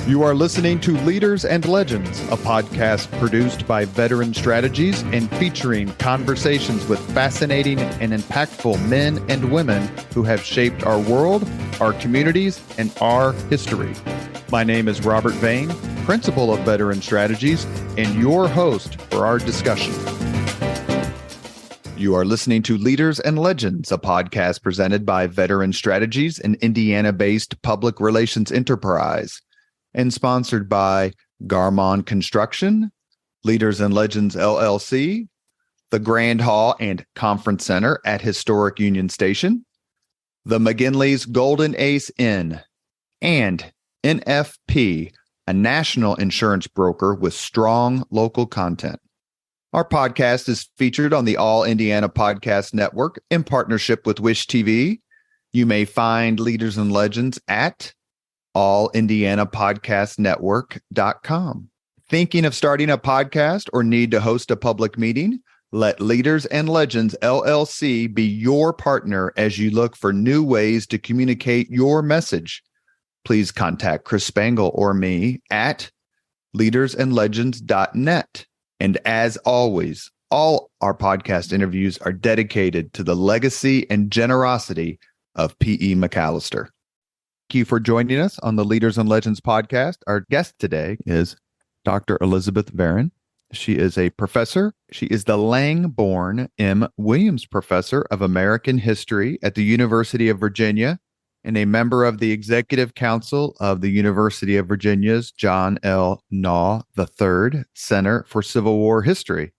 You are listening to Leaders and Legends, a podcast produced by Veteran Strategies and featuring conversations with fascinating and impactful men and women who have shaped our world, our communities, and our history. My name is Robert Varon, Principal of Veteran Strategies, and your host for our discussion. You are listening to Leaders and Legends, a podcast presented by Veteran Strategies, an Indiana-based public relations enterprise, and sponsored by Garmon Construction, Leaders and Legends LLC, the Grand Hall and Conference Center at Historic Union Station, the McGinley's Golden Ace Inn, and NFP, a national insurance broker with strong local content. Our podcast is featured on the All Indiana Podcast Network in partnership with Wish TV. You may find Leaders and Legends at allindianapodcastnetwork.com. Thinking of starting a podcast or need to host a public meeting? Let Leaders and Legends LLC be your partner as you look for new ways to communicate your message. Please contact Chris Spangle or me at leadersandlegends.net. And as always, all our podcast interviews are dedicated to the legacy and generosity of P.E. McAllister. Thank you for joining us on the Leaders and Legends podcast. Our guest today is Dr. Elizabeth Varon. She is a professor. She is the Langborn M. Williams Professor of American History at the University of Virginia and a member of the Executive Council of the University of Virginia's John L. Naw III Center for Civil War History.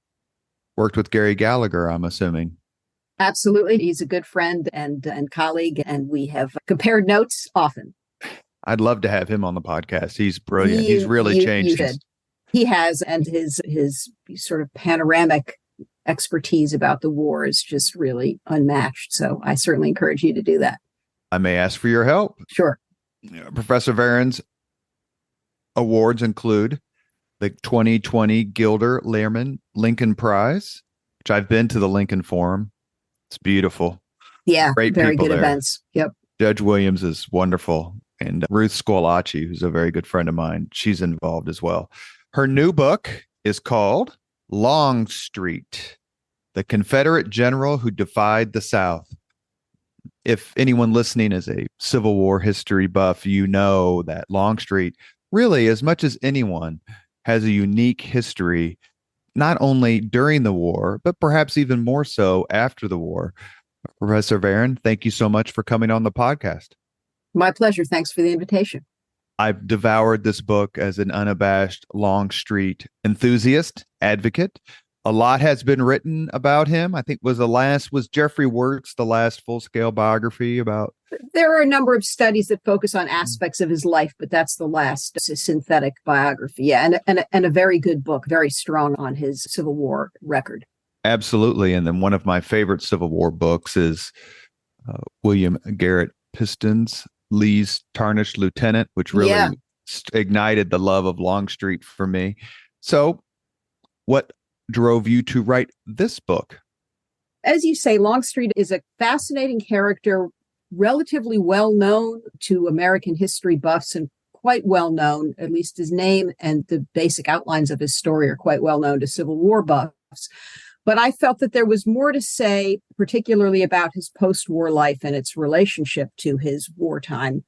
Worked with Gary Gallagher, I'm assuming. Absolutely. He's a good friend and colleague, and we have compared notes often. I'd love to have him on the podcast. He's brilliant. He's really changed. He has, and his sort of panoramic expertise about the war is just really unmatched. So I certainly encourage you to do that. I may ask for your help. Sure. Professor Varon's awards include the 2020 Gilder Lehrman Lincoln Prize, which I've been to the Lincoln Forum. It's beautiful. Yeah, great very good there. Events. Yep. Judge Williams is wonderful. And Ruth Squalacci, who's a very good friend of mine, she's involved as well. Her new book is called Longstreet, the Confederate General Who Defied the South. If anyone listening is a Civil War history buff, you know that Longstreet, really, as much as anyone, has a unique history, not only during the war, but perhaps even more so after the war. Professor Varon, thank you so much for coming on the podcast. My pleasure. Thanks for the invitation. I've devoured this book as an unabashed Longstreet enthusiast, advocate. A lot has been written about him. I think was Jeffrey Wirtz the last full-scale biography about? There are a number of studies that focus on aspects of his life, but that's the last synthetic biography. Yeah, and a very good book, very strong on his Civil War record. Absolutely. And then one of my favorite Civil War books is William Garrett Piston's Lee's Tarnished Lieutenant, which really ignited the love of Longstreet for me. So what drove you to write this book? As you say, Longstreet is a fascinating character, relatively well known to American history buffs and quite well known, at least his name and the basic outlines of his story are quite well known to Civil War buffs. But I felt that there was more to say, particularly about his post-war life and its relationship to his wartime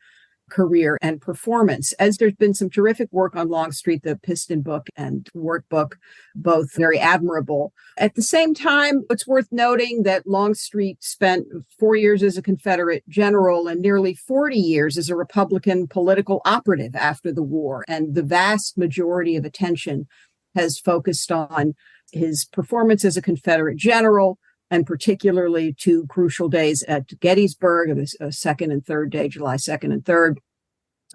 career and performance. As there's been some terrific work on Longstreet, the Piston book and Wirt book, both very admirable. At the same time, it's worth noting that Longstreet spent 4 years as a Confederate general and nearly 40 years as a Republican political operative after the war. And the vast majority of attention has focused on his performance as a Confederate general, and particularly two crucial days at Gettysburg, the 2nd and 3rd day, July 2nd and 3rd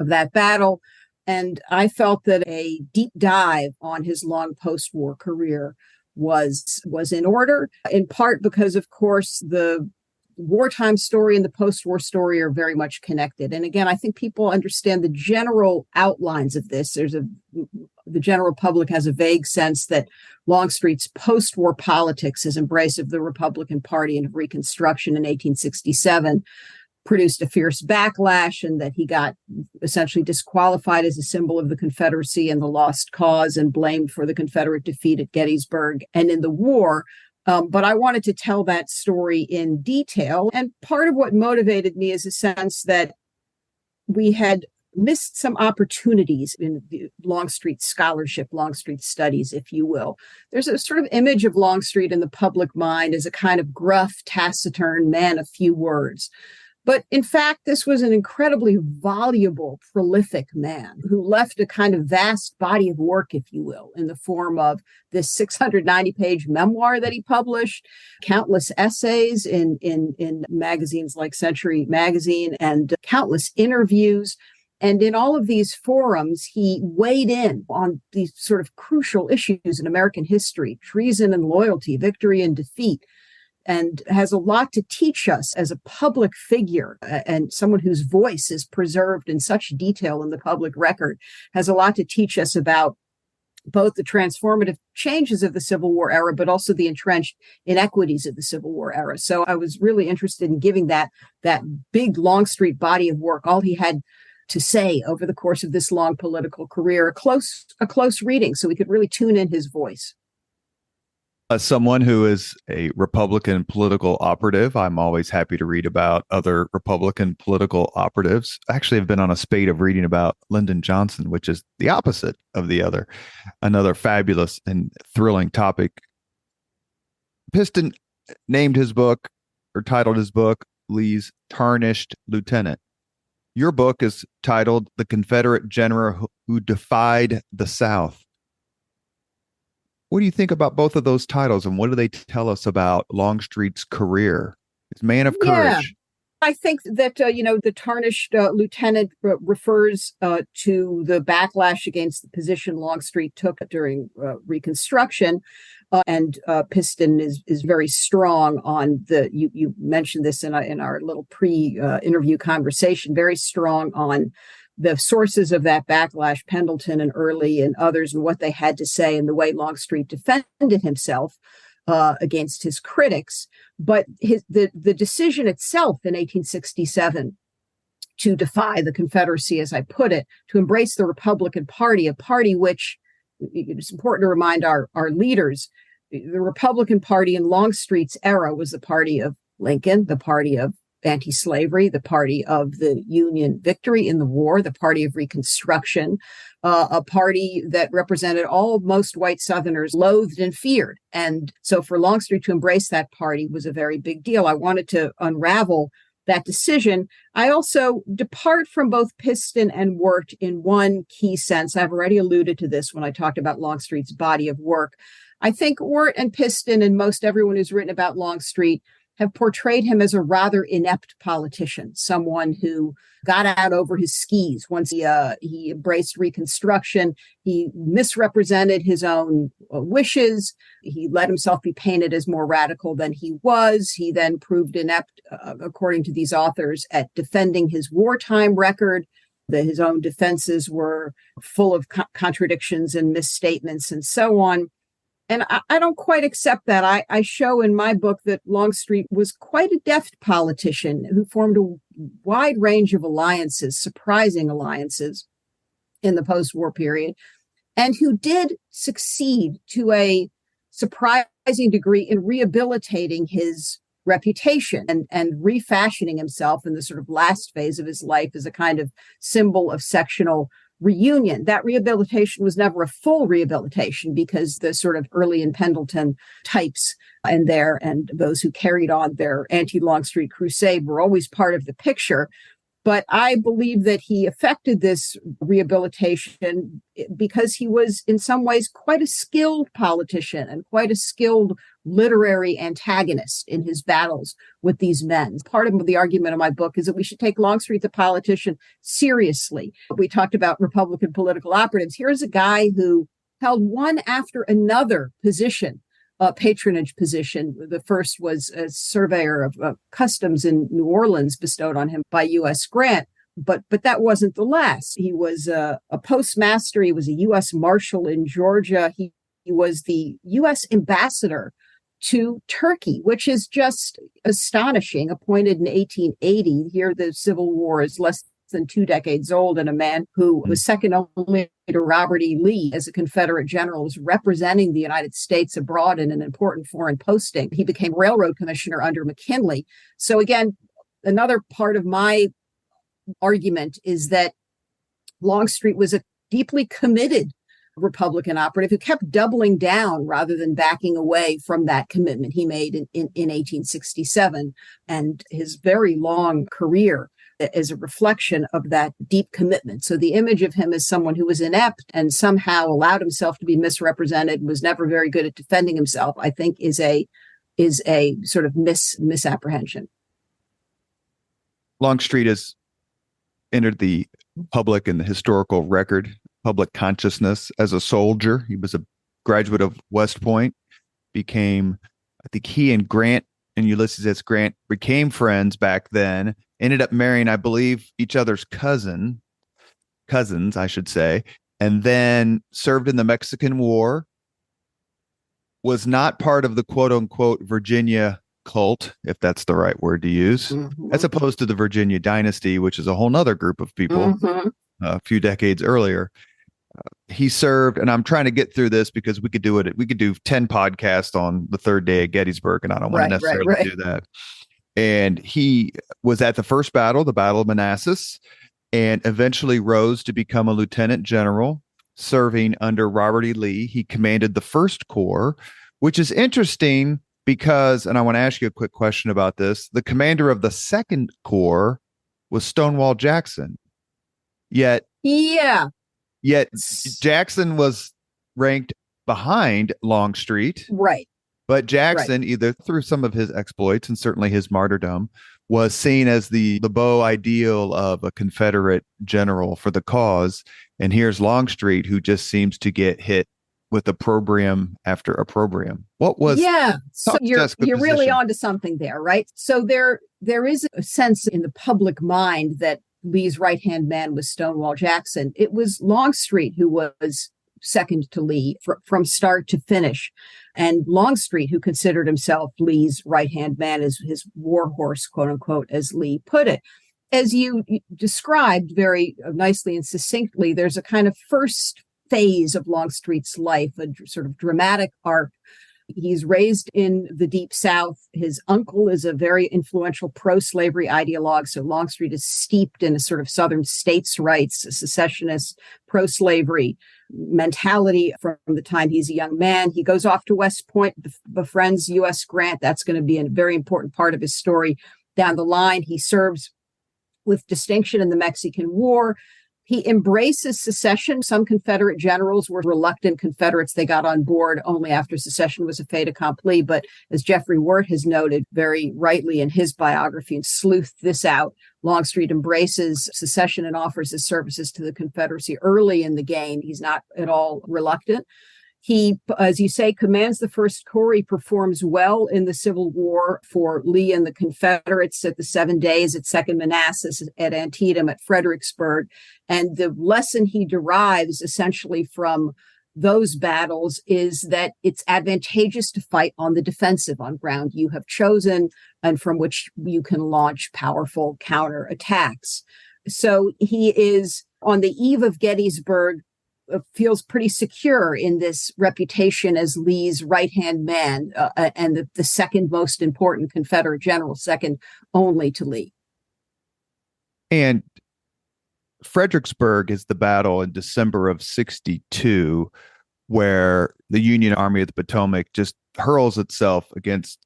of that battle. And I felt that a deep dive on his long post-war career was in order, in part because, of course, the wartime story and the post-war story are very much connected. And again, I think people understand the general outlines of this. The general public has a vague sense that Longstreet's post-war politics, his embrace of the Republican Party and of Reconstruction in 1867, produced a fierce backlash, and that he got essentially disqualified as a symbol of the Confederacy and the lost cause and blamed for the Confederate defeat at Gettysburg and in the war. But I wanted to tell that story in detail. And part of what motivated me is a sense that we had missed some opportunities in the Longstreet scholarship, Longstreet studies, if you will. There's a sort of image of Longstreet in the public mind as a kind of gruff, taciturn man of few words. But in fact, this was an incredibly voluble, prolific man who left a kind of vast body of work, if you will, in the form of this 690-page memoir that he published, countless essays in magazines like Century Magazine, and countless interviews. And in all of these forums, he weighed in on these sort of crucial issues in American history, treason and loyalty, victory and defeat, and has a lot to teach us as a public figure and someone whose voice is preserved in such detail in the public record, has a lot to teach us about both the transformative changes of the Civil War era, but also the entrenched inequities of the Civil War era. So I was really interested in giving that big Longstreet body of work, all he had to say over the course of this long political career, a close reading, so we could really tune in his voice. As someone who is a Republican political operative, I'm always happy to read about other Republican political operatives. I actually have been on a spate of reading about Lyndon Johnson, which is the opposite of the other. Another fabulous and thrilling topic. Piston named his book, or titled his book, Lee's Tarnished Lieutenant. Your book is titled The Confederate General Who Defied the South. What do you think about both of those titles, and what do they tell us about Longstreet's career? His man of courage. I think that, the tarnished lieutenant refers to the backlash against the position Longstreet took during Reconstruction. And Piston is very strong on you mentioned this in our little pre-interview conversation, very strong on the sources of that backlash, Pendleton and Early and others, and what they had to say and the way Longstreet defended himself against his critics. But the decision itself in 1867 to defy the Confederacy, as I put it, to embrace the Republican Party, a party which, it's important to remind our leaders, the Republican Party in Longstreet's era was the party of Lincoln, the party of anti-slavery, the party of the Union victory in the war, the party of Reconstruction, a party that represented all most white Southerners loathed and feared. And so for Longstreet to embrace that party was a very big deal. I wanted to unravel that decision. I also depart from both Piston and Wirt in one key sense. I've already alluded to this when I talked about Longstreet's body of work. I think Wirt and Piston and most everyone who's written about Longstreet have portrayed him as a rather inept politician, someone who got out over his skis once he embraced Reconstruction. He misrepresented his own wishes. He let himself be painted as more radical than he was. He then proved inept, according to these authors, at defending his wartime record. His own defenses were full of contradictions and misstatements and so on. And I don't quite accept that. I show in my book that Longstreet was quite a deft politician who formed a wide range of alliances, surprising alliances in the post-war period, and who did succeed to a surprising degree in rehabilitating his reputation and refashioning himself in the sort of last phase of his life as a kind of symbol of sectional reunion. That rehabilitation was never a full rehabilitation because the sort of Early and Pendleton types and those who carried on their anti-Longstreet crusade were always part of the picture. But I believe that he effected this rehabilitation because he was in some ways quite a skilled politician and quite a skilled literary antagonist in his battles with these men. Part of the argument of my book is that we should take Longstreet the politician seriously. We talked about Republican political operatives. Here's a guy who held one after another position, patronage position. The first was a surveyor of customs in New Orleans bestowed on him by U.S. Grant. But that wasn't the last. He was a postmaster. He was a U.S. Marshal in Georgia. He was the U.S. ambassador to Turkey, which is just astonishing. Appointed in 1880, here the Civil War is less than 2 decades old, and a man who was second only to Robert E. Lee as a Confederate general was representing the United States abroad in an important foreign posting. He became railroad commissioner under McKinley. So again, another part of my argument is that Longstreet was a deeply committed Republican operative who kept doubling down rather than backing away from that commitment he made in 1867. And his very long career is a reflection of that deep commitment. So the image of him as someone who was inept and somehow allowed himself to be misrepresented, was never very good at defending himself, I think is a sort of misapprehension. Longstreet has entered the public and the historical record, public consciousness as a soldier. He was a graduate of West Point, became, I think he and Grant and Ulysses S. Grant became friends back then, ended up marrying, I believe, each other's cousins, I should say, and then served in the Mexican War, was not part of the quote unquote Virginia cult, if that's the right word to use, as opposed to the Virginia dynasty, which is a whole nother group of people a few decades earlier. He served, and I'm trying to get through this because we could do 10 podcasts on the third day at Gettysburg, and I don't want to necessarily do that. And he was at the first battle, the Battle of Manassas, and eventually rose to become a lieutenant general, serving under Robert E. Lee. He commanded the First Corps, which is interesting because, and I want to ask you a quick question about this, the commander of the Second Corps was Stonewall Jackson. Yet Jackson was ranked behind Longstreet. Right. But Jackson, either through some of his exploits and certainly his martyrdom, was seen as the beau ideal of a Confederate general for the cause. And here's Longstreet, who just seems to get hit with opprobrium after opprobrium. What was? Yeah, so you're really onto something there, right? So there is a sense in the public mind that Lee's right-hand man was Stonewall Jackson. It was Longstreet who was second to Lee from start to finish. And Longstreet, who considered himself Lee's right-hand man, as his war horse, quote unquote, as Lee put it. As you described very nicely and succinctly, there's a kind of first phase of Longstreet's life, a sort of dramatic arc. He's raised in the Deep South. His uncle is a very influential pro-slavery ideologue. So Longstreet is steeped in a sort of Southern states' rights, a secessionist, pro-slavery mentality from the time he's a young man. He goes off to West Point, befriends U.S. Grant. That's going to be a very important part of his story down the line. He serves with distinction in the Mexican War. He embraces secession. Some Confederate generals were reluctant Confederates. They got on board only after secession was a fait accompli. But as Jeffrey Wirt has noted very rightly in his biography and sleuthed this out, Longstreet embraces secession and offers his services to the Confederacy early in the game. He's not at all reluctant. He, as you say, commands the First Corps. He performs well in the Civil War for Lee and the Confederates at the 7 Days, at Second Manassas, at Antietam, at Fredericksburg. And the lesson he derives essentially from those battles is that it's advantageous to fight on the defensive, on ground you have chosen and from which you can launch powerful counterattacks. So he is on the eve of Gettysburg, feels pretty secure in this reputation as Lee's right-hand man and the second most important Confederate general, second only to Lee. And Fredericksburg is the battle in December of 62, where the Union Army of the Potomac just hurls itself against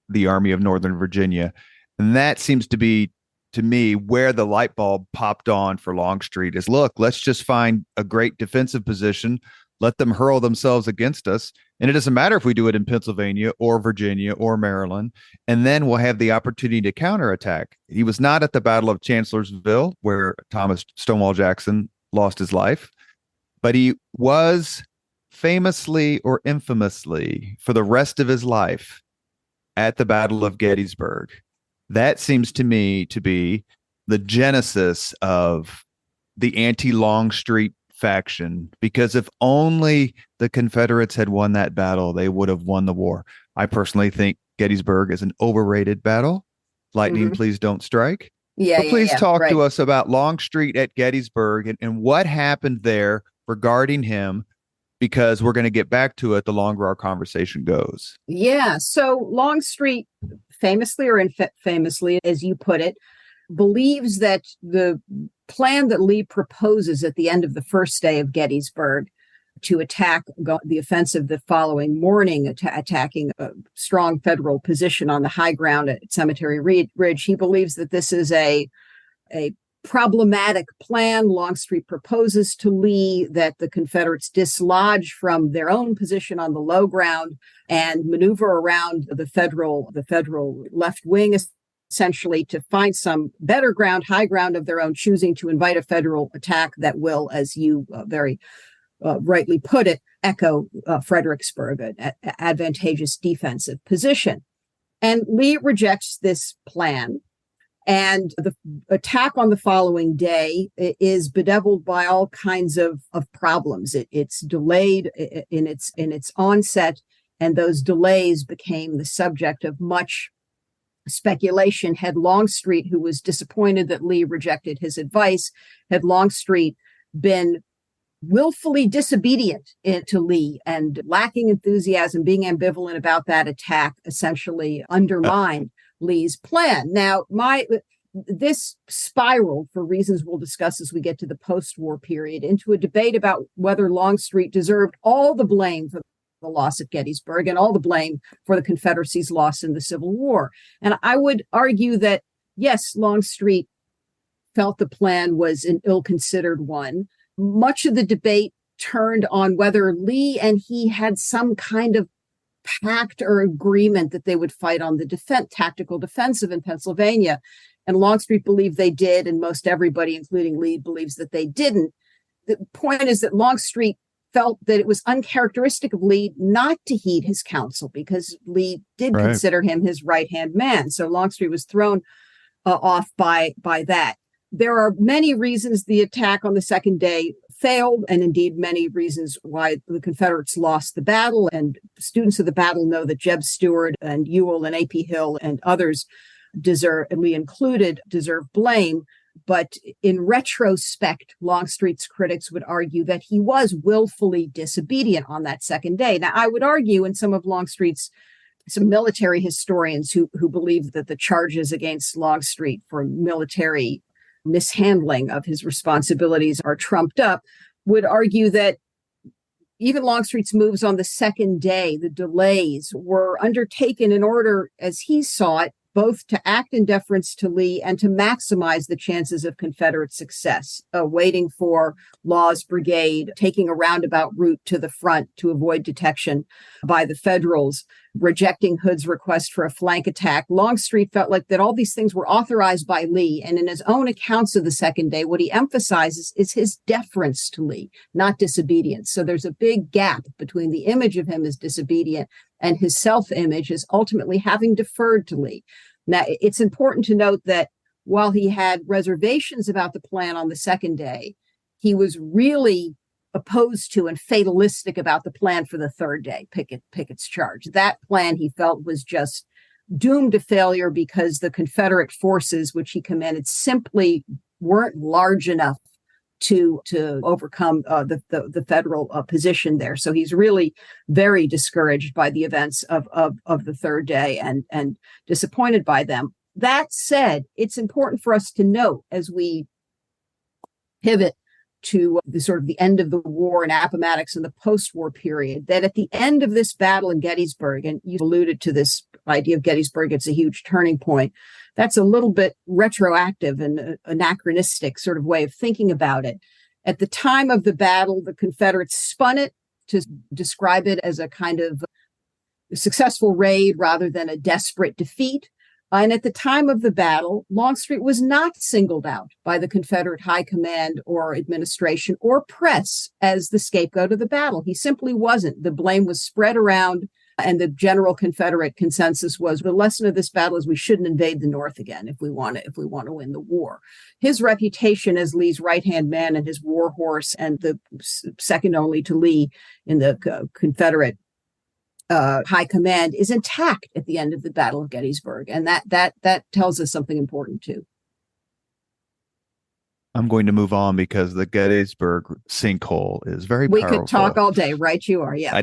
the Army of Northern Virginia. And that seems to be, to me, where the light bulb popped on for Longstreet is, look, let's just find a great defensive position, let them hurl themselves against us. And it doesn't matter if we do it in Pennsylvania or Virginia or Maryland, and then we'll have the opportunity to counterattack. He was not at the Battle of Chancellorsville, where Thomas Stonewall Jackson lost his life, but he was famously or infamously for the rest of his life at the Battle of Gettysburg. That seems to me to be the genesis of the anti-Longstreet faction, because if only the Confederates had won that battle, they would have won the war. I personally think Gettysburg is an overrated battle. Lightning, Mhm. please don't strike. Yeah, But yeah, please yeah. talk Right. to us about Longstreet at Gettysburg and what happened there regarding him, because we're going to get back to it the longer our conversation goes. Yeah. So Longstreet, famously or infamously, as you put it, believes that the plan that Lee proposes at the end of the first day of Gettysburg to attack the offensive the following morning, attacking a strong federal position on the high ground at Cemetery Ridge. He believes that this is a problematic plan. Longstreet proposes to Lee that the Confederates dislodge from their own position on the low ground and maneuver around the federal left wing, essentially to find some better ground, high ground of their own choosing, to invite a federal attack that will, as you very rightly put it, echo Fredericksburg, an advantageous defensive position. And Lee rejects this plan. And the attack on the following day is bedeviled by all kinds of problems. It's delayed in its onset, and those delays became the subject of much speculation. Had Longstreet, who was disappointed that Lee rejected his advice, had Longstreet been willfully disobedient to Lee and lacking enthusiasm, being ambivalent about that attack, essentially undermined Lee's plan. Now, this spiraled, for reasons we'll discuss as we get to the post-war period, into a debate about whether Longstreet deserved all the blame for the loss at Gettysburg and all the blame for the Confederacy's loss in the Civil War. And I would argue that, yes, Longstreet felt the plan was an ill-considered one. Much of the debate turned on whether Lee and he had some kind of pact or agreement that they would fight on the tactical defensive in Pennsylvania. And Longstreet believed they did, and most everybody, including Lee, believes that they didn't. The point is that Longstreet felt that it was uncharacteristic of Lee not to heed his counsel, because Lee did consider him his right-hand man. So Longstreet was thrown off by that. There are many reasons the attack on the second day failed, and indeed many reasons why the Confederates lost the battle. And students of the battle know that Jeb Stuart and Ewell and A.P. Hill and others deserve, and Lee included, deserve blame. But in retrospect, Longstreet's critics would argue that he was willfully disobedient on that second day. Now, I would argue, and some military historians who believe that the charges against Longstreet for military mishandling of his responsibilities are trumped up, would argue that even Longstreet's moves on the second day, the delays, were undertaken in order, as he saw it, both to act in deference to Lee and to maximize the chances of Confederate success, waiting for Law's brigade, taking a roundabout route to the front to avoid detection by the Federals, rejecting Hood's request for a flank attack. Longstreet felt like that all these things were authorized by Lee. And in his own accounts of the second day, what he emphasizes is his deference to Lee, not disobedience. So there's a big gap between the image of him as disobedient and his self-image as ultimately having deferred to Lee. Now, it's important to note that while he had reservations about the plan on the second day, he was really opposed to and fatalistic about the plan for the third day, Pickett's charge. That plan, he felt, was just doomed to failure because the Confederate forces, which he commanded, simply weren't large enough to overcome the federal position there. So he's really very discouraged by the events of the third day and disappointed by them. That said, it's important for us to note as we pivot to the sort of the end of the war and Appomattox and the post-war period, that at the end of this battle in Gettysburg, and you alluded to this idea of Gettysburg, it's a huge turning point. That's a little bit retroactive and anachronistic sort of way of thinking about it. At the time of the battle, the Confederates spun it to describe it as a kind of successful raid rather than a desperate defeat. And at the time of the battle, Longstreet was not singled out by the Confederate high command or administration or press as the scapegoat of the battle. He simply wasn't. The blame was spread around, and the general Confederate consensus was the lesson of this battle is we shouldn't invade the North again if we want to win the war. His reputation as Lee's right-hand man and his war horse, and the second only to Lee in the Confederate high command is intact at the end of the Battle of Gettysburg. And that tells us something important too. I'm going to move on because the Gettysburg sinkhole is very We powerful. could talk all day, right? You are, yeah.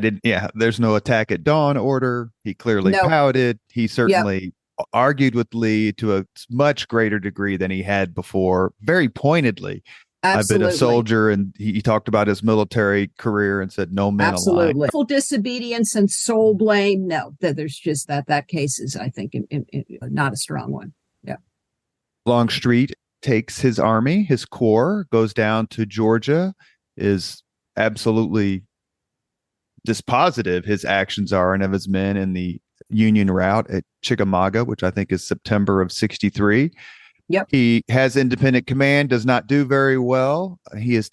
There's no attack at dawn order. He clearly pouted. He certainly argued with Lee to a much greater degree than he had before, very pointedly. Absolutely. I've been a soldier, and he talked about his military career and said, no man alive. Full disobedience and soul blame. No, there's just that case is, I think, not a strong one. Yeah. Longstreet takes his army, his corps, goes down to Georgia, is absolutely dispositive his actions are and of his men in the Union route at Chickamauga, which I think is September of 63. Yep. He has independent command, does not do very well. He is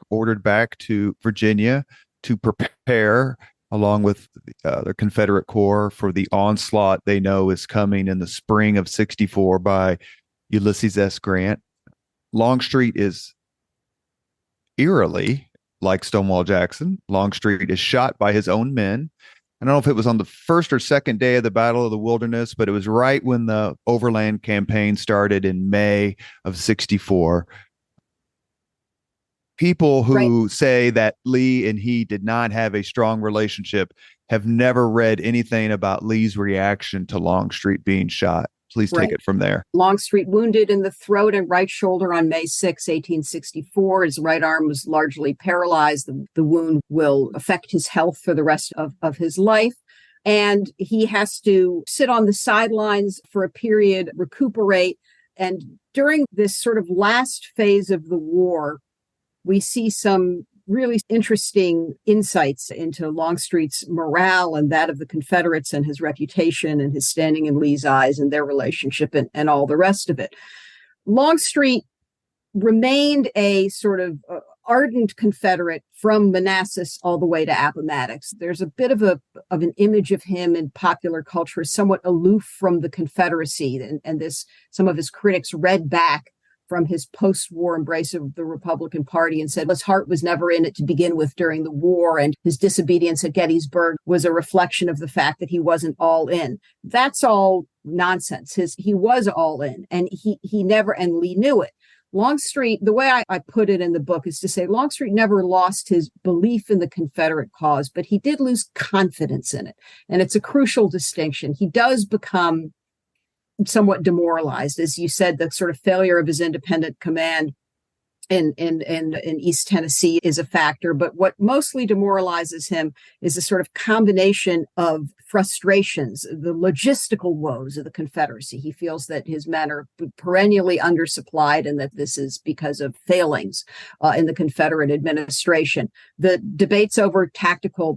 ordered back to Virginia to prepare, along with the Confederate Corps, for the onslaught they know is coming in the spring of 64 by Ulysses S. Grant. Longstreet is eerily like Stonewall Jackson. Longstreet is shot by his own men. I don't know if it was on the first or second day of the Battle of the Wilderness, but it was right when the Overland Campaign started in May of 64. People who say that Lee and he did not have a strong relationship have never read anything about Lee's reaction to Longstreet being shot. Please take it from there. Longstreet wounded in the throat and right shoulder on May 6, 1864. His right arm was largely paralyzed. The wound will affect his health for the rest of his life. And he has to sit on the sidelines for a period, recuperate. And during this sort of last phase of the war, we see some really interesting insights into Longstreet's morale and that of the Confederates and his reputation and his standing in Lee's eyes and their relationship and all the rest of it. Longstreet remained a sort of ardent Confederate from Manassas all the way to Appomattox. There's a bit of an image of him in popular culture, somewhat aloof from the Confederacy, and this some of his critics read back from his post-war embrace of the Republican Party and said his heart was never in it to begin with during the war, and his disobedience at Gettysburg was a reflection of the fact that he wasn't all in. That's all nonsense. He was all in, and he never, and Lee knew it. Longstreet, the way I put it in the book is to say Longstreet never lost his belief in the Confederate cause, but he did lose confidence in it. And it's a crucial distinction. He does become somewhat demoralized. As you said, the sort of failure of his independent command in East Tennessee is a factor. But what mostly demoralizes him is a sort of combination of frustrations, the logistical woes of the Confederacy. He feels that his men are perennially undersupplied and that this is because of failings in the Confederate administration. The debates over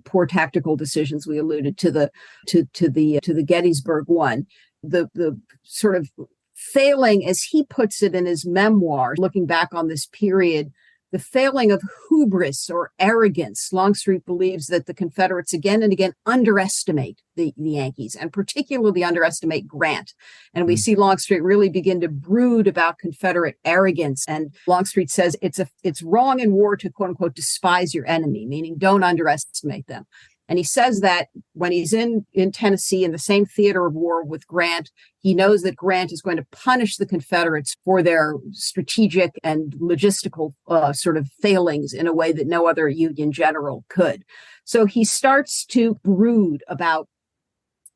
poor tactical decisions, we alluded to the Gettysburg one. The sort of failing, as he puts it in his memoir, looking back on this period, the failing of hubris or arrogance. Longstreet believes that the Confederates again and again underestimate the Yankees, and particularly underestimate Grant. And we see Longstreet really begin to brood about Confederate arrogance. And Longstreet says it's wrong in war to, quote unquote, despise your enemy, meaning don't underestimate them. And he says that when he's in Tennessee in the same theater of war with Grant, he knows that Grant is going to punish the Confederates for their strategic and logistical sort of failings in a way that no other Union general could. So he starts to brood about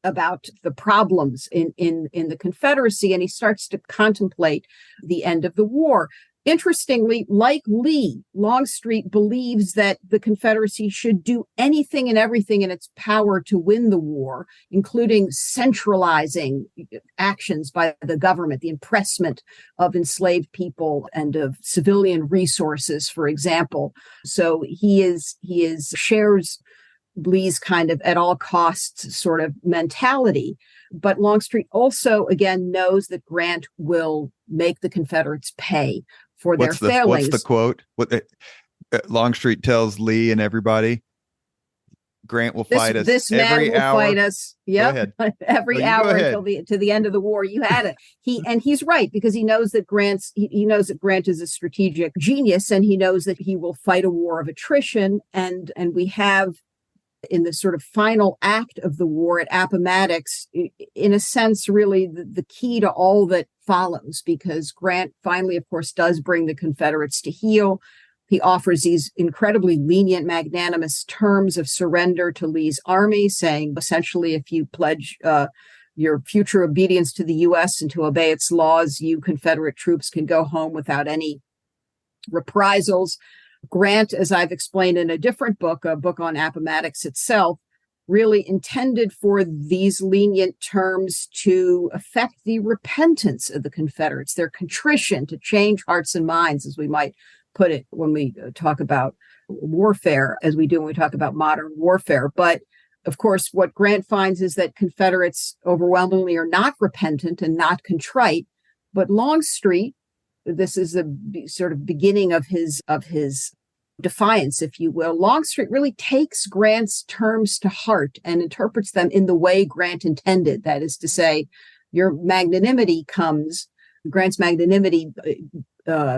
the problems in the Confederacy, and he starts to contemplate the end of the war. Interestingly, like Lee, Longstreet believes that the Confederacy should do anything and everything in its power to win the war, including centralizing actions by the government, the impressment of enslaved people and of civilian resources, for example. So he shares Lee's kind of at all costs sort of mentality. But Longstreet also, again, knows that Grant will make the Confederates pay for their failings. What's the quote? Longstreet tells Lee and everybody, Grant will fight us. This man every will hour. Fight us. Yep. Every hour to the end of the war. You had it. He's right, because he knows that Grant is a strategic genius, and he knows that he will fight a war of attrition. And we have in the sort of final act of the war at Appomattox, in a sense, really the key to all that follows, because Grant finally, of course, does bring the Confederates to heel. He offers these incredibly lenient, magnanimous terms of surrender to Lee's army, saying essentially, if you pledge your future obedience to the U.S. and to obey its laws, you Confederate troops can go home without any reprisals. Grant, as I've explained in a different book, a book on Appomattox itself, really intended for these lenient terms to affect the repentance of the Confederates, their contrition, to change hearts and minds, as we might put it when we talk about warfare, as we do when we talk about modern warfare. But of course, what Grant finds is that Confederates overwhelmingly are not repentant and not contrite, but Longstreet, this is the sort of beginning of his defiance, if you will. Longstreet really takes Grant's terms to heart and interprets them in the way Grant intended. That is to say, Grant's magnanimity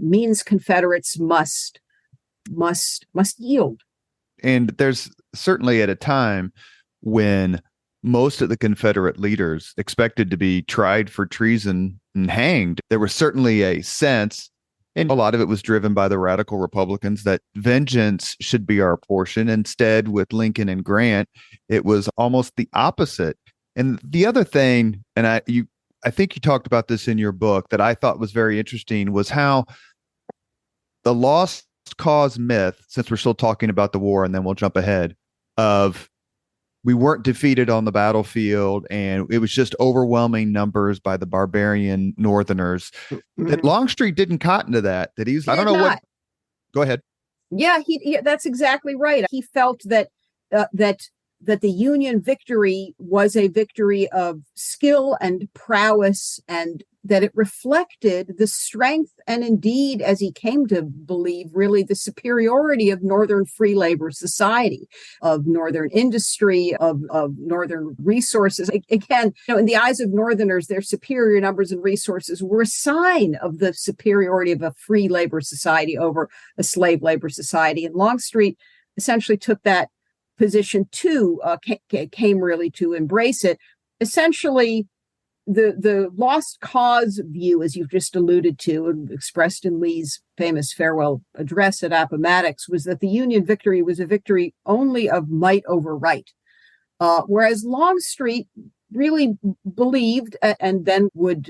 means Confederates must yield. And there's certainly at a time when most of the Confederate leaders expected to be tried for treason and hanged, there was certainly a sense, and a lot of it was driven by the radical Republicans, that vengeance should be our portion. Instead, with Lincoln and Grant, it was almost the opposite. And the other thing, and I think you talked about this in your book, that I thought was very interesting, was how the lost cause myth, since we're still talking about the war, and then we'll jump ahead, of we weren't defeated on the battlefield and it was just overwhelming numbers by the barbarian Northerners. That Longstreet didn't cotton to that. That he's, I don't know what. Go ahead. Yeah, that's exactly right. He felt that the Union victory was a victory of skill and prowess, and that it reflected the strength and indeed, as he came to believe, really the superiority of Northern free labor society, of Northern industry, of Northern resources. Again, in the eyes of Northerners, their superior numbers and resources were a sign of the superiority of a free labor society over a slave labor society. And Longstreet essentially took that position too, came really to embrace it. Essentially, the lost cause view, as you've just alluded to and expressed in Lee's famous farewell address at Appomattox, was that the Union victory was a victory only of might over right. Whereas Longstreet really believed, and then would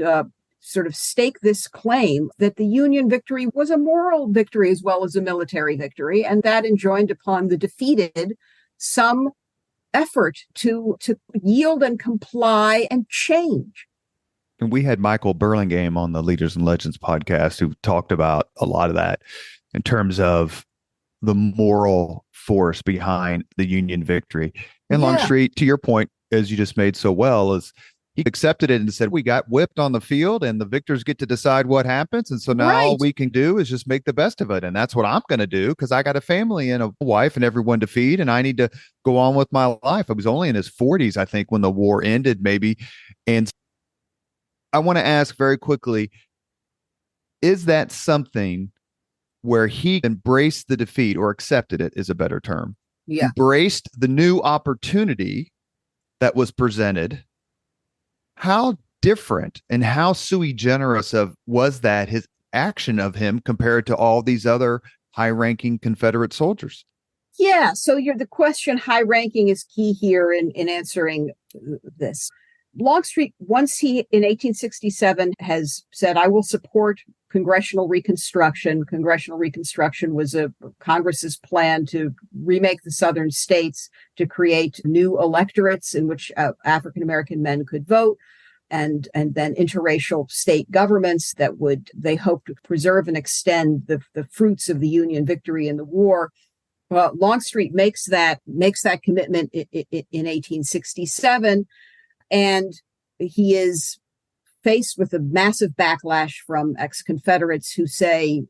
sort of stake this claim, that the Union victory was a moral victory as well as a military victory, and that enjoined upon the defeated some effort to yield and comply and change. And we had Michael Burlingame on the Leaders and Legends podcast who talked about a lot of that in terms of the moral force behind the Union victory. And Longstreet, to your point, as you just made so well, is he accepted it and said, we got whipped on the field and the victors get to decide what happens. And so now all we can do is just make the best of it. And that's what I'm going to do, because I got a family and a wife and everyone to feed, and I need to go on with my life. I was only in his 40s, I think, when the war ended, maybe. And I want to ask very quickly, is that something where he embraced the defeat, or accepted it is a better term? Yeah. Embraced the new opportunity that was presented. How different and how sui generis was that his action of him compared to all these other high-ranking Confederate soldiers? Yeah, so the question high-ranking is key here in answering this. Longstreet, once he, in 1867, has said, I will support congressional reconstruction. Congressional reconstruction was Congress's plan to remake the southern states, to create new electorates in which African-American men could vote, and then interracial state governments that would, they hoped, to preserve and extend the fruits of the Union victory in the war. Well, Longstreet makes that commitment in 1867, and he is faced with a massive backlash from ex-Confederates who say,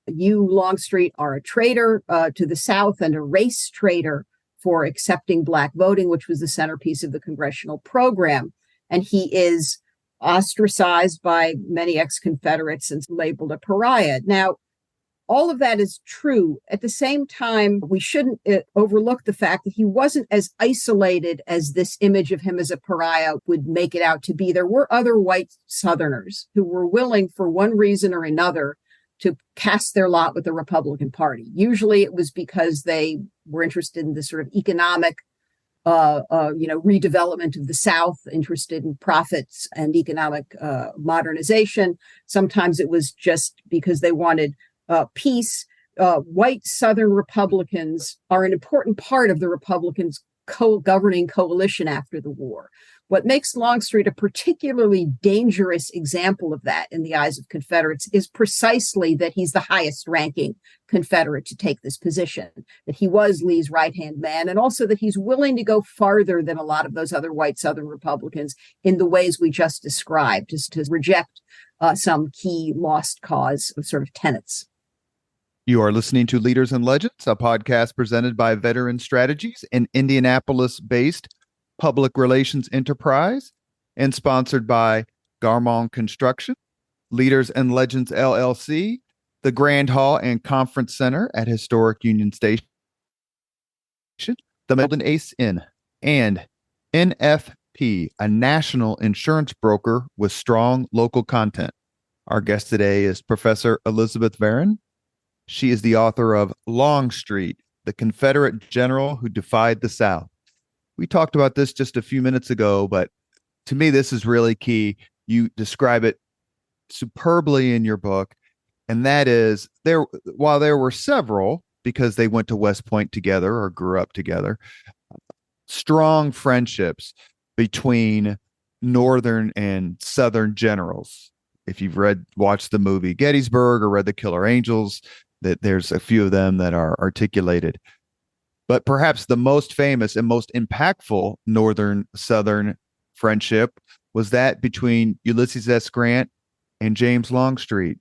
you, Longstreet, are a traitor to the South and a race traitor for accepting Black voting, which was the centerpiece of the congressional program. And he is ostracized by many ex-Confederates and labeled a pariah. Now, All of that is true. At the same time, we shouldn't overlook the fact that he wasn't as isolated as this image of him as a pariah would make it out to be. There were other white Southerners who were willing, for one reason or another, to cast their lot with the Republican Party. Usually it was because they were interested in the sort of economic redevelopment of the South, interested in profits and economic modernization. Sometimes it was just because they wanted peace. White Southern Republicans are an important part of the Republicans' governing coalition after the war. What makes Longstreet a particularly dangerous example of that in the eyes of Confederates is precisely that he's the highest ranking Confederate to take this position, that he was Lee's right-hand man, and also that he's willing to go farther than a lot of those other white Southern Republicans in the ways we just described, just to reject some key lost cause sort of tenets. You are listening to Leaders and Legends, a podcast presented by Veteran Strategies, an Indianapolis-based public relations enterprise, and sponsored by Garmong Construction, Leaders and Legends LLC, the Grand Hall and Conference Center at Historic Union Station, the Golden Ace Inn, and NFP, a national insurance broker with strong local content. Our guest today is Professor Elizabeth Varon. She is the author of Longstreet, the Confederate general who defied the South. We talked about this just a few minutes ago, but to me, this is really key. You describe it superbly in your book, and that is while there were several, because they went to West Point together or grew up together, strong friendships between Northern and Southern generals. If you've watched the movie Gettysburg or read The Killer Angels, that there's a few of them that are articulated. But perhaps the most famous and most impactful Northern-Southern friendship was that between Ulysses S. Grant and James Longstreet.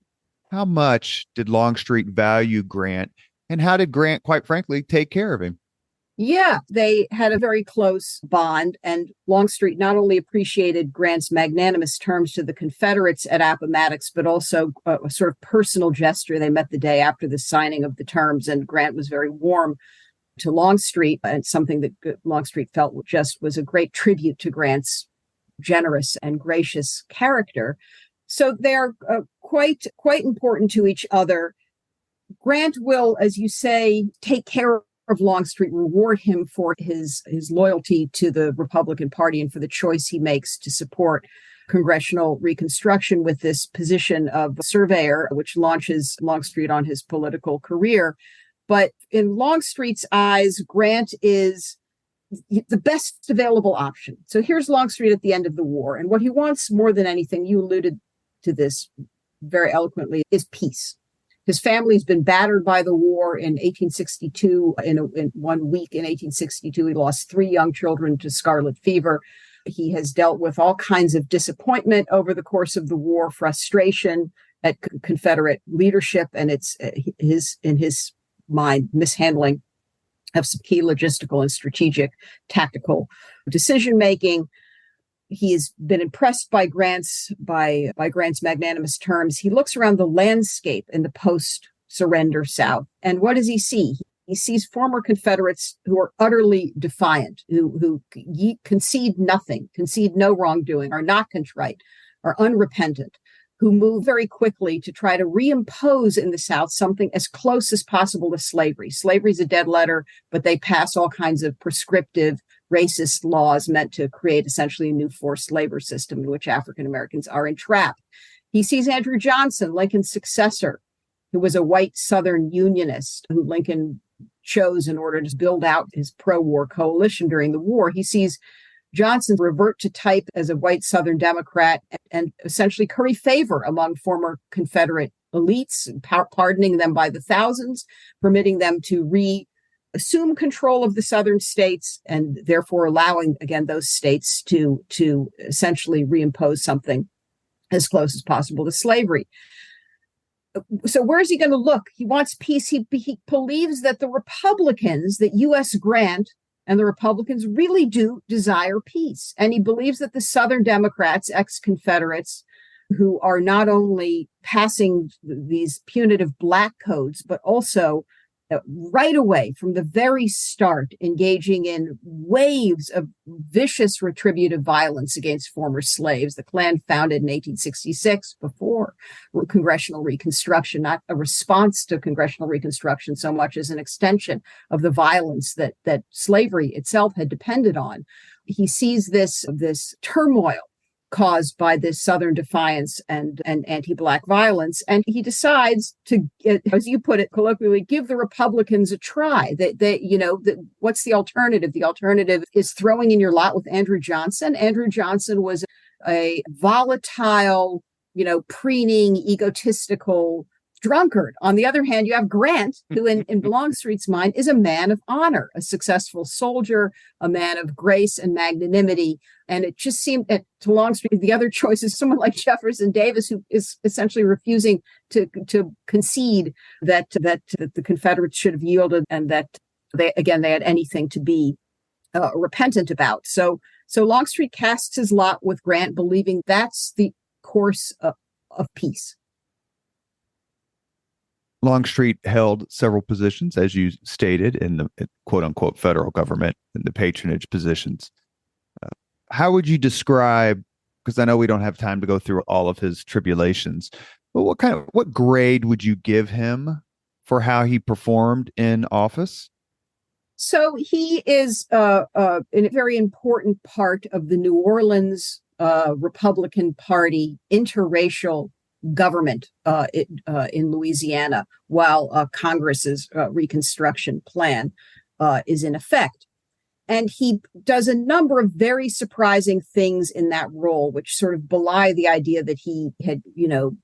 How much did Longstreet value Grant, and how did Grant, quite frankly, take care of him? Yeah, they had a very close bond, and Longstreet not only appreciated Grant's magnanimous terms to the Confederates at Appomattox, but also a sort of personal gesture. They met the day after the signing of the terms, and Grant was very warm to Longstreet, and something that Longstreet felt just was a great tribute to Grant's generous and gracious character. So they're quite important to each other. Grant will, as you say, take care of Longstreet, reward him for his loyalty to the Republican Party and for the choice he makes to support congressional reconstruction with this position of surveyor, which launches Longstreet on his political career. But in Longstreet's eyes, Grant is the best available option. So here's Longstreet at the end of the war. And what he wants more than anything, you alluded to this very eloquently, is peace. His family's been battered by the war in 1862. In 1 week in 1862, he lost 3 young children to scarlet fever. He has dealt with all kinds of disappointment over the course of the war, frustration at Confederate leadership, and it's in his mind, mishandling of some key logistical and strategic tactical decision-making. He has been impressed by Grant's magnanimous terms. He looks around the landscape in the post-surrender South, and what does he see? He sees former Confederates who are utterly defiant, who concede nothing, concede no wrongdoing, are not contrite, are unrepentant, who move very quickly to try to reimpose in the South something as close as possible to slavery. Slavery is a dead letter, but they pass all kinds of prescriptive, racist laws meant to create essentially a new forced labor system in which African Americans are entrapped. He sees Andrew Johnson, Lincoln's successor, who was a white Southern Unionist who Lincoln chose in order to build out his pro-war coalition during the war. He sees Johnson revert to type as a white Southern Democrat and essentially curry favor among former Confederate elites, pardoning them by the thousands, permitting them to assume control of the Southern states, and therefore allowing, again, those states to essentially reimpose something as close as possible to slavery. So where is he going to look? He wants peace. He believes that the Republicans, that U.S. Grant and the Republicans really do desire peace. And he believes that the Southern Democrats, ex-Confederates, who are not only passing these punitive black codes, but also right away from the very start, engaging in waves of vicious retributive violence against former slaves. The Klan, founded in 1866, before Congressional Reconstruction, not a response to Congressional Reconstruction so much as an extension of the violence that slavery itself had depended on. He sees this turmoil caused by this Southern defiance and anti-Black violence. And he decides to, as you put it colloquially, give the Republicans a try. What's the alternative? The alternative is throwing in your lot with Andrew Johnson. Andrew Johnson was a volatile, preening, egotistical drunkard. On the other hand, you have Grant, who in Longstreet's mind is a man of honor, a successful soldier, a man of grace and magnanimity. And it just seemed to Longstreet, the other choice is someone like Jefferson Davis, who is essentially refusing to concede that the Confederates should have yielded and that they had anything to be repentant about. So Longstreet casts his lot with Grant, believing that's the course of peace. Longstreet held several positions, as you stated, in the quote-unquote federal government, in the patronage positions. How would you describe, because I know we don't have time to go through all of his tribulations, but what grade would you give him for how he performed in office? So he is a very important part of the New Orleans Republican Party interracial government in Louisiana, while Congress's Reconstruction plan is in effect. And he does a number of very surprising things in that role, which sort of belie the idea that he had,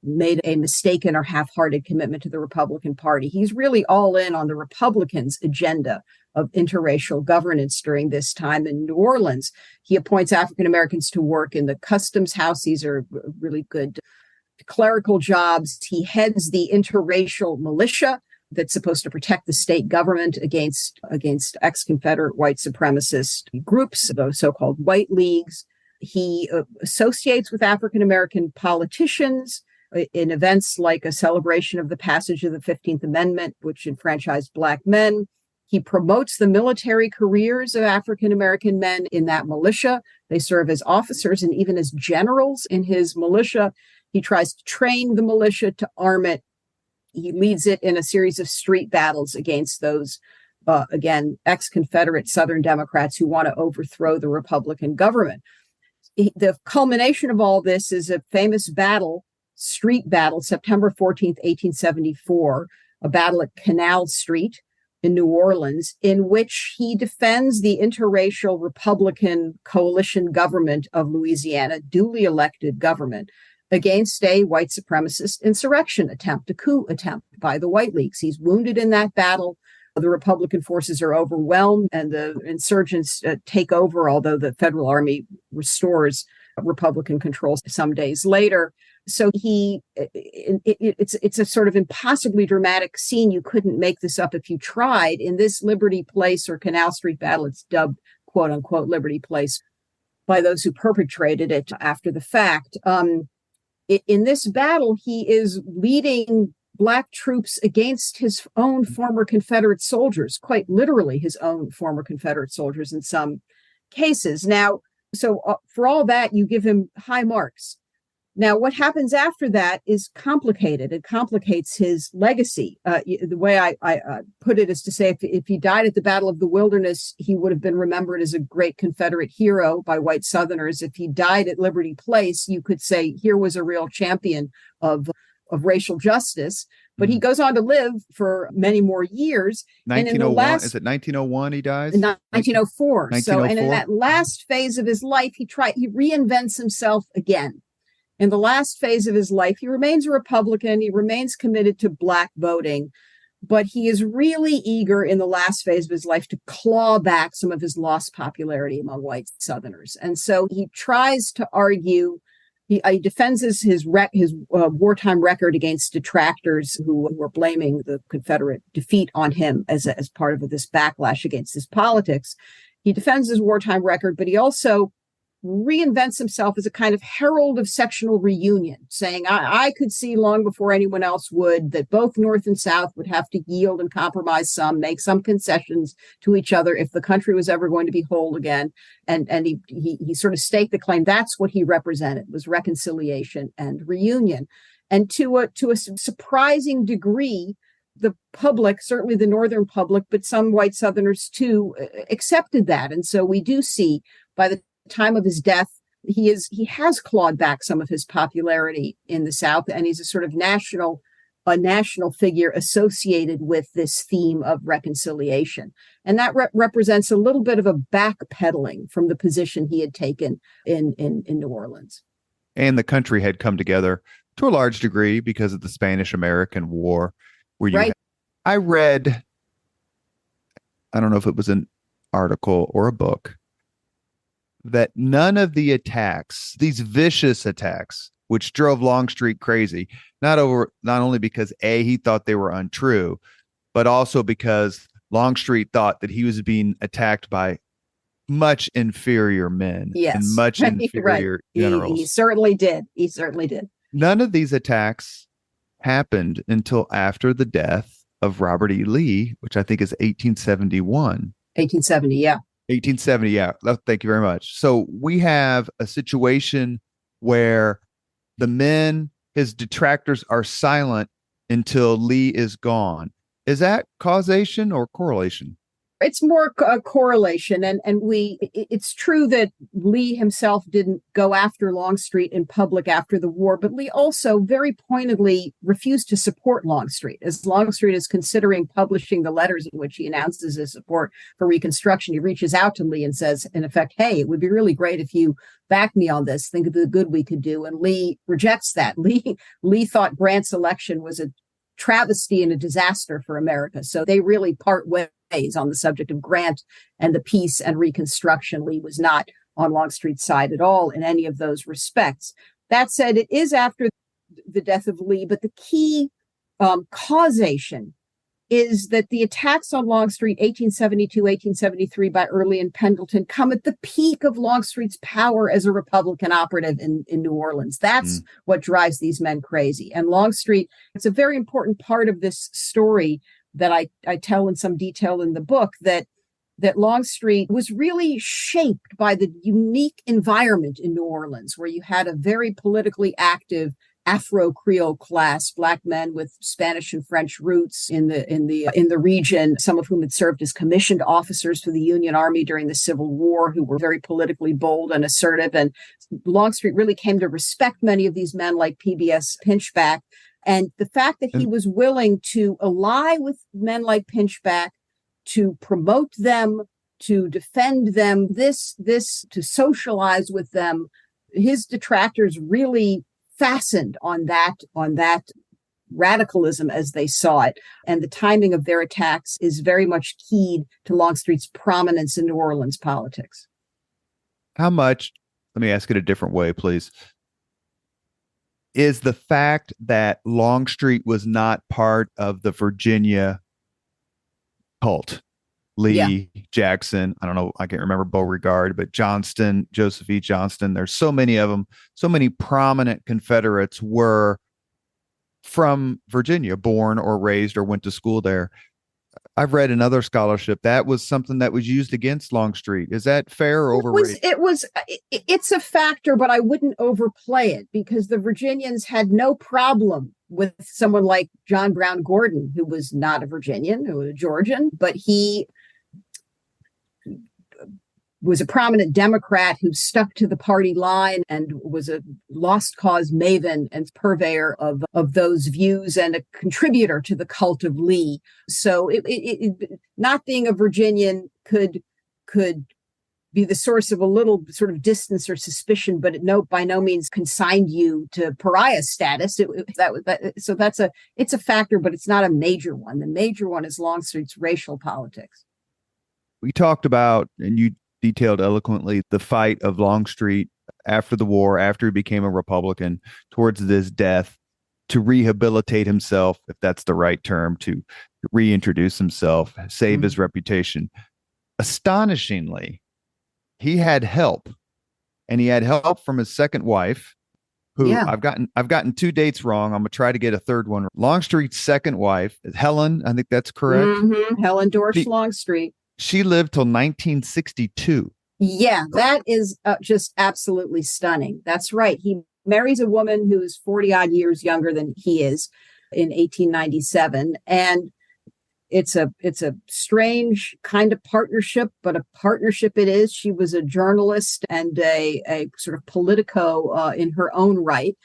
made a mistaken or half-hearted commitment to the Republican Party. He's really all in on the Republicans' agenda of interracial governance during this time in New Orleans. He appoints African Americans to work in the customs house. These are really good clerical jobs. He heads the interracial militia that's supposed to protect the state government against ex-Confederate white supremacist groups, those so-called white leagues. He associates with African-American politicians in events like a celebration of the passage of the 15th Amendment, which enfranchised Black men. He promotes the military careers of African-American men in that militia. They serve as officers and even as generals in his militia. He tries to train the militia to arm it. He leads it in a series of street battles against those, ex-Confederate Southern Democrats who want to overthrow the Republican government. The culmination of all this is a famous street battle, September 14th, 1874, a battle at Canal Street in New Orleans, in which he defends the interracial Republican coalition government of Louisiana, duly elected government, against a white supremacist insurrection attempt, a coup attempt by the White Leagues. He's wounded in that battle. The Republican forces are overwhelmed and the insurgents take over, although the federal army restores Republican control some days later. So it's a sort of impossibly dramatic scene. You couldn't make this up if you tried. In this Liberty Place or Canal Street battle, it's dubbed quote unquote Liberty Place by those who perpetrated it after the fact. In this battle, he is leading Black troops against his own former Confederate soldiers, quite literally his own former Confederate soldiers in some cases. Now, for all that, you give him high marks. Now, what happens after that is complicated. It complicates his legacy. The way I put it is to say, if he died at the Battle of the Wilderness, he would have been remembered as a great Confederate hero by white Southerners. If he died at Liberty Place, you could say here was a real champion of racial justice. But he goes on to live for many more years. 1901, is it 1901 he dies? 1904. So, and in that last phase of his life, he reinvents himself again. In the last phase of his life, he remains a Republican. He remains committed to Black voting, but he is really eager in the last phase of his life to claw back some of his lost popularity among white Southerners. And so he tries to argue, he defends his wartime record against detractors who were blaming the Confederate defeat on him as part of this backlash against his politics. He defends his wartime record, but he also reinvents himself as a kind of herald of sectional reunion, saying, I could see long before anyone else would that both North and South would have to yield and compromise some, make some concessions to each other if the country was ever going to be whole again. And he sort of staked the claim. That's what he represented, was reconciliation and reunion. And to a surprising degree, the public, certainly the Northern public, but some white Southerners too, accepted that. And so we do see by the time of his death, he has clawed back some of his popularity in the South, and he's a sort of national figure associated with this theme of reconciliation. And that represents a little bit of a backpedaling from the position he had taken in New Orleans. And the country had come together to a large degree because of the Spanish-American War. Where I read, I don't know if it was an article or a book, that none of the attacks, these vicious attacks, which drove Longstreet crazy, not only because he thought they were untrue, but also because Longstreet thought that he was being attacked by much inferior men and much inferior generals. He certainly did. None of these attacks happened until after the death of Robert E. Lee, which I think is 1871. 1870, yeah. 1870, yeah. Thank you very much. So we have a situation where the men, his detractors, are silent until Lee is gone. Is that causation or correlation? It's more a correlation. And it's true that Lee himself didn't go after Longstreet in public after the war, but Lee also very pointedly refused to support Longstreet. As Longstreet is considering publishing the letters in which he announces his support for Reconstruction, he reaches out to Lee and says, in effect, hey, it would be really great if you back me on this. Think of the good we could do. And Lee rejects that. Lee thought Grant's election was a travesty and a disaster for America. So they really part ways on the subject of Grant and the peace and Reconstruction. Lee was not on Longstreet's side at all in any of those respects. That said, it is after the death of Lee, but the key causation is that the attacks on Longstreet, 1872, 1873 by Early and Pendleton, come at the peak of Longstreet's power as a Republican operative in New Orleans. That's what drives these men crazy. And Longstreet, it's a very important part of this story that I tell in some detail in the book, that Longstreet was really shaped by the unique environment in New Orleans, where you had a very politically active Afro-Creole class, Black men with Spanish and French roots in the region, some of whom had served as commissioned officers for the Union Army during the Civil War, who were very politically bold and assertive. And Longstreet really came to respect many of these men like PBS Pinchback. And the fact that he was willing to ally with men like Pinchback, to promote them, to defend them, to socialize with them, his detractors really fastened on that radicalism as they saw it. And the timing of their attacks is very much keyed to Longstreet's prominence in New Orleans politics. How much, let me ask it a different way, please, is the fact that Longstreet was not part of the Virginia cult? Lee, Jackson, I don't know, I can't remember Beauregard, but Johnston, Joseph E. Johnston, there's so many of them. So many prominent Confederates were from Virginia, born or raised or went to school there. I've read in other scholarship that was something that was used against Longstreet. Is that fair or overrated? It's a factor, but I wouldn't overplay it, because the Virginians had no problem with someone like John Brown Gordon, who was not a Virginian, who was a Georgian, but he was a prominent Democrat who stuck to the party line and was a lost cause maven and purveyor of those views and a contributor to the cult of Lee. So it not being a Virginian could be the source of a little sort of distance or suspicion, but by no means consigned you to pariah status. It's a factor, but it's not a major one. The major one is Longstreet's racial politics. We talked about, and you detailed eloquently, the fight of Longstreet after the war, after he became a Republican, towards his death, to rehabilitate himself, if that's the right term, to reintroduce himself, save his reputation. Astonishingly, he had help and he had help from his second wife, who Yeah. I've gotten two dates wrong. I'm gonna try to get a third one. Longstreet's second wife, Helen, I think that's correct. Helen Dorsch She, Longstreet. she lived till 1962. Yeah, that is just absolutely stunning. That's right. He marries a woman who's 40 odd years younger than he is in 1897. And it's a strange kind of partnership, but a partnership it is. She was a journalist and a sort of politico in her own right.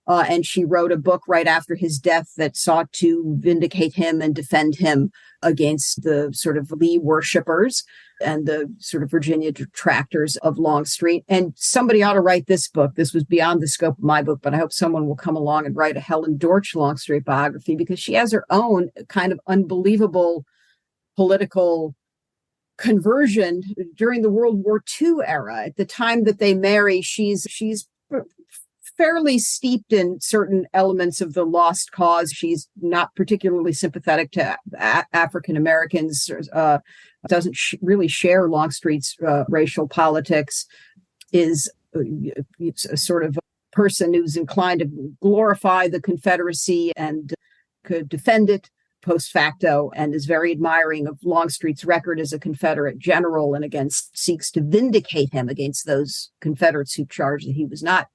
And she wrote a book right after his death that sought to vindicate him and defend him against the sort of Lee worshippers and the sort of Virginia detractors of Longstreet. And somebody ought to write this book. This was beyond the scope of my book, but I hope someone will come along and write a Helen Dorsch Longstreet biography, because she has her own kind of unbelievable political conversion during the World War II era. At the time that they marry, she's fairly steeped in certain elements of the lost cause. She's not particularly sympathetic to African Americans, doesn't really share Longstreet's racial politics, is a sort of a person who's inclined to glorify the Confederacy and could defend it post facto, and is very admiring of Longstreet's record as a Confederate general, and seeks to vindicate him against those Confederates who charged that he was not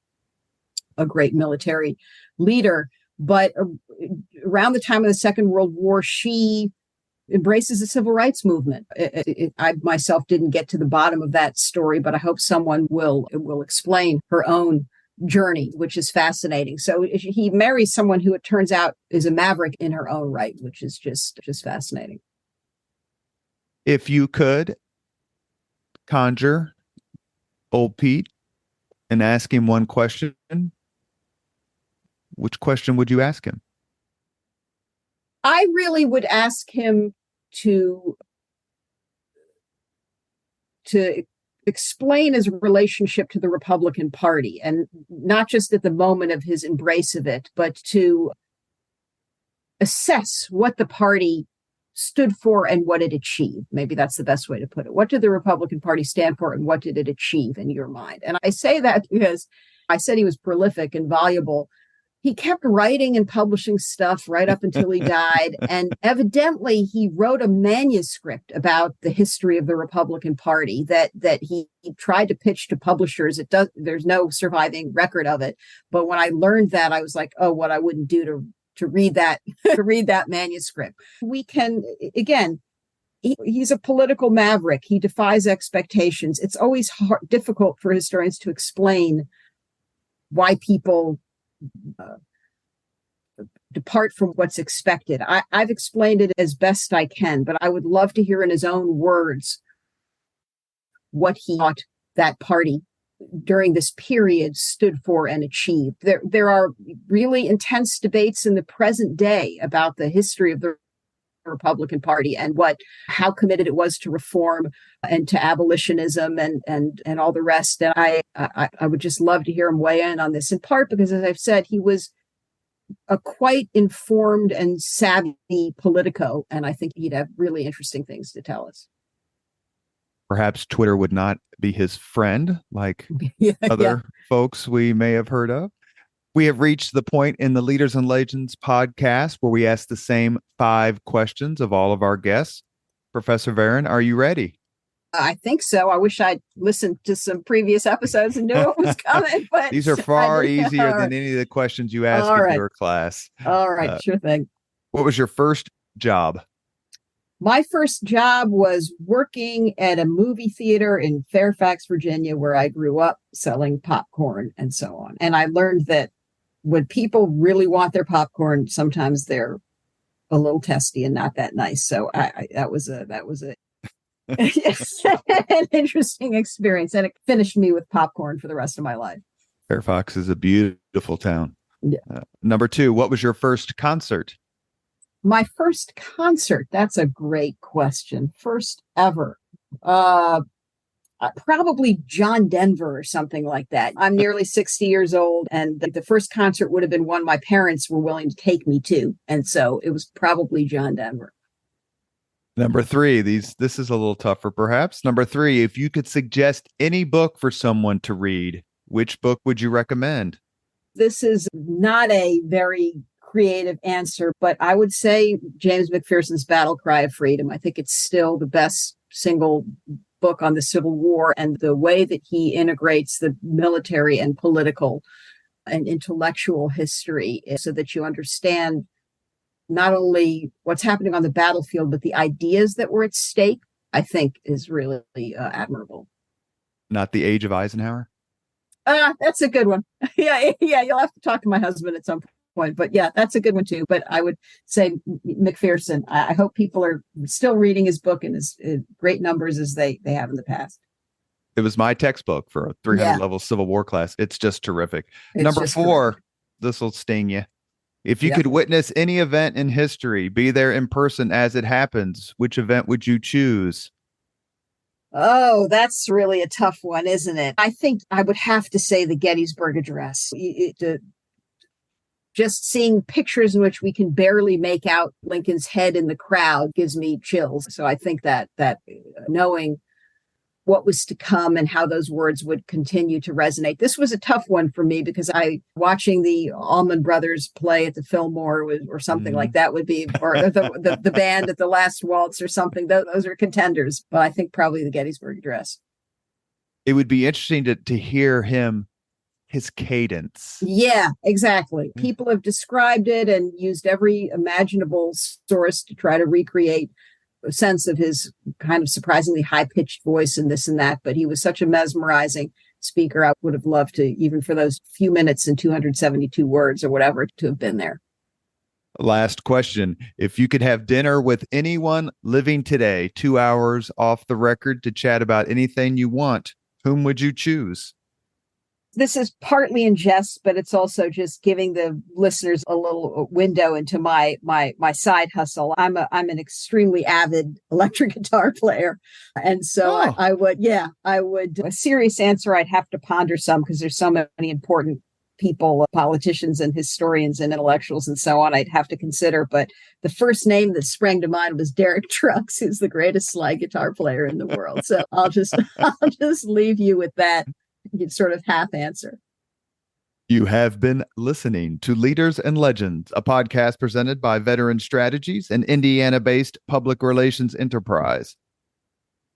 a great military leader. But around the time of the Second World War, she embraces the civil rights movement. I myself didn't get to the bottom of that story, but I hope someone will explain her own journey, which is fascinating. So he marries someone who, it turns out, is a maverick in her own right, which is just fascinating. If you could conjure old Pete and ask him one question, which question would you ask him? I really would ask him to explain his relationship to the Republican Party, and not just at the moment of his embrace of it, but to assess what the party stood for and what it achieved. Maybe that's the best way to put it. What did the Republican Party stand for, and what did it achieve in your mind? And I say that because I said he was prolific and voluble. He kept writing and publishing stuff right up until he died. And evidently he wrote a manuscript about the history of the Republican Party that he tried to pitch to publishers. There's no surviving record of it. But when I learned that, I was like, oh, what I wouldn't do to read that, to read that manuscript. We can, again, he's a political maverick. He defies expectations. It's always difficult for historians to explain why people depart from what's expected. I've explained it as best I can, but I would love to hear in his own words what he thought that party during this period stood for and achieved. There are really intense debates in the present day about the history of the Republican Party and how committed it was to reform and to abolitionism and all the rest. And I would just love to hear him weigh in on this, in part because, as I've said, he was a quite informed and savvy politico, and I think he'd have really interesting things to tell us. Perhaps Twitter would not be his friend like other folks we may have heard of. We have reached the point in the Leaders and Legends podcast where we ask the same 5 questions of all of our guests. Professor Varon, are you ready? I think so. I wish I'd listened to some previous episodes and knew it was coming. But these are far easier than any of the questions you asked in your class. All right, sure thing. What was your first job? My first job was working at a movie theater in Fairfax, Virginia, where I grew up, selling popcorn and so on. And I learned that when people really want their popcorn, sometimes they're a little testy and not that nice. So that was an interesting experience, and it finished me with popcorn for the rest of my life. Fairfax is a beautiful town. Yeah. Number 2, what was your first concert? My first concert, that's a great question. First ever. Probably John Denver or something like that. I'm nearly 60 years old, and the first concert would have been one my parents were willing to take me to. And so it was probably John Denver. Number three, this is a little tougher perhaps. Number three, if you could suggest any book for someone to read, which book would you recommend? This is not a very creative answer, but I would say James McPherson's Battle Cry of Freedom. I think it's still the best single book on the Civil War, and the way that he integrates the military and political and intellectual history so that you understand not only what's happening on the battlefield, but the ideas that were at stake, I think is really admirable. Not The Age of Eisenhower? That's a good one. Yeah, you'll have to talk to my husband at some point. But yeah, that's a good one too. But I would say McPherson. I hope people are still reading his book in as great numbers as they have in the past. It was my textbook for a 300 level Civil War class. It's just terrific. Number four, this will sting you. If you could witness any event in history, be there in person as it happens, which event would you choose? Oh, that's really a tough one, isn't it? I think I would have to say the Gettysburg Address. Just seeing pictures in which we can barely make out Lincoln's head in the crowd gives me chills. So I think that knowing what was to come and how those words would continue to resonate. This was a tough one for me because watching the Allman Brothers play at the Fillmore or something like that would be, or the band at the Last Waltz or something. Those are contenders, but I think probably the Gettysburg Address. It would be interesting to hear his cadence. Yeah, exactly. People have described it and used every imaginable source to try to recreate a sense of his kind of surprisingly high-pitched voice and this and that, but he was such a mesmerizing speaker. I would have loved to, even for those few minutes and 272 words or whatever, to have been there. Last question. If you could have dinner with anyone living today, 2 hours off the record to chat about anything you want, whom would you choose? This is partly in jest, but it's also just giving the listeners a little window into my side hustle. I'm an extremely avid electric guitar player. And so I would, a serious answer, I'd have to ponder some because there's so many important people, politicians and historians and intellectuals and so on, I'd have to consider. But the first name that sprang to mind was Derek Trucks, who's the greatest slide guitar player in the world. So I'll just leave you with that. You'd sort of half answer. You have been listening to Leaders and Legends, a podcast presented by Veteran Strategies, an Indiana-based public relations enterprise.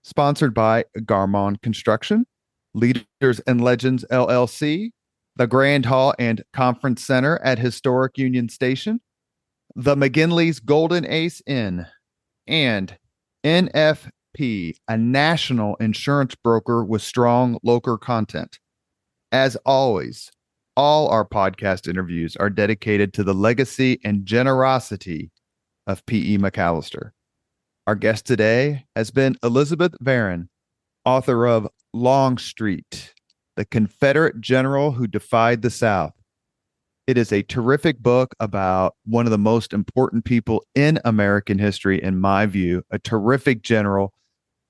Sponsored by Garmon Construction, Leaders and Legends, LLC, the Grand Hall and Conference Center at Historic Union Station, the McGinley's Golden Ace Inn, and NFP, a national insurance broker with strong local content. As always, all our podcast interviews are dedicated to the legacy and generosity of P.E. McAllister. Our guest today has been Elizabeth Varon, author of Longstreet, the Confederate general who defied the South. It is a terrific book about one of the most important people in American history, in my view, a terrific general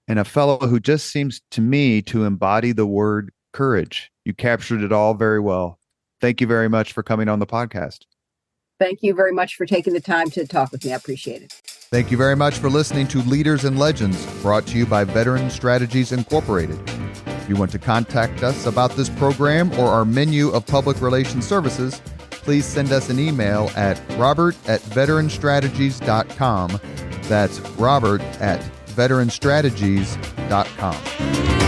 and a fellow who just seems to me to embody the word courage. You captured it all very well. Thank you very much for coming on the podcast. Thank you very much for taking the time to talk with me. I appreciate it. Thank you very much for listening to Leaders and Legends, brought to you by Veteran Strategies Incorporated. If you want to contact us about this program or our menu of public relations services, please send us an email at robert@veteranstrategies.com. That's robert@veteranstrategies.com.